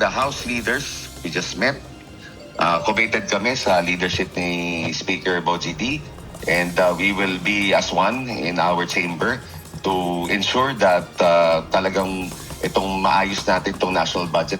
the House leaders, we just met. Committed kami sa leadership ni Speaker Bogie D, and we will be as one in our chamber to ensure that talagang itong maayos natin itong national budget.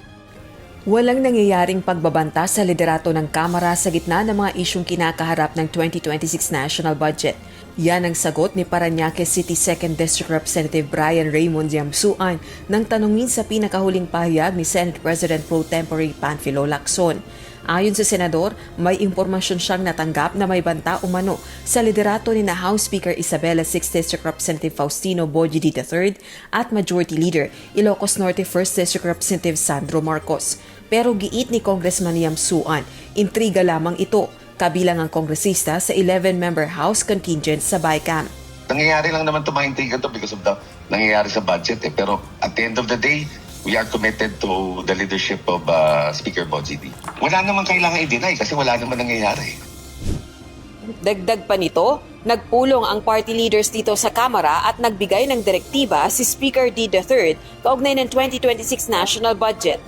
Walang nangyayaring pagbabanta sa liderato ng Kamara sa gitna ng mga isyong kinakaharap ng 2026 national budget. Yan ang sagot ni Parañaque City 2nd District Representative Brian Raymond Yamsuan nang tanungin sa pinakahuling pahayag ni Senate President Pro Tempore Panfilo Lacson. Ayon sa senador, may impormasyon siyang natanggap na may banta umano sa liderato ni na House Speaker Isabela 6th District Representative Faustino Bogie D. III at Majority Leader Ilocos Norte 1st District Representative Sandro Marcos. Pero giit ni Congressman Yamsuan, intriga lamang ito, kabilang ang kongresista sa 11-member House contingent sa BICAM. Nangyayari lang naman ito mga intriga to because of the nangyayari sa budget. Pero at the end of the day, we are committed to the leadership of Speaker Bogie D. Wala naman kailangan i-deny kasi wala naman nangyayari. Dagdag pa nito, nagpulong ang party leaders dito sa Kamara at nagbigay ng direktiba si Speaker D. III kaugnay ng 2026 national budget.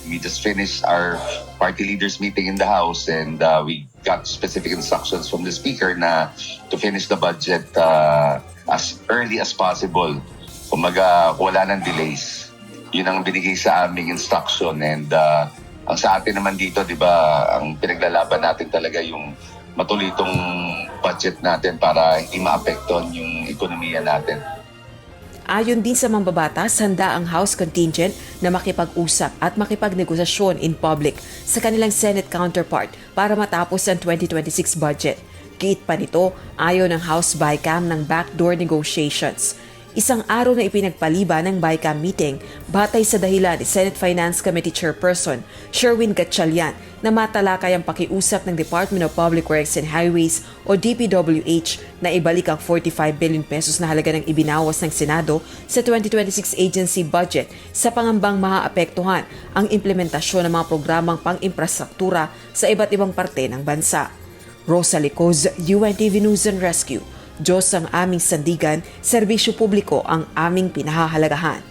We just finished our party leaders meeting in the House, and we got specific instructions from the Speaker na to finish the budget as early as possible. Kumaga, wala ng delays. Yun ang binigay sa aming instruction, and ang sa atin naman dito, di ba, ang pinaglalaban natin talaga yung matuloy itong budget natin para hindi maapektuhan yung ekonomiya natin. Ayon din sa mambabatas, handa ang House contingent na makipag-usap at makipagnegosasyon in public sa kanilang Senate counterpart para matapos ang 2026 budget. Giit pa nito, ayaw ng House BICAM ng backdoor negotiations. Isang araw na ipinagpaliban ng BICAM meeting batay sa dahilan ni Senate Finance Committee Chairperson Sherwin Gatchalian na matalakay ang pakiusap ng Department of Public Works and Highways o DPWH na ibalik ang 45 billion pesos na halaga ng ibinawas ng Senado sa 2026 agency budget sa pangambang maaapektuhan ang implementasyon ng mga programang pang-infrastruktura sa iba't ibang parte ng bansa. Rosalie Coz, UNTV News and Rescue. Diyos ang aming sandigan, serbisyo publiko ang aming pinahahalagahan.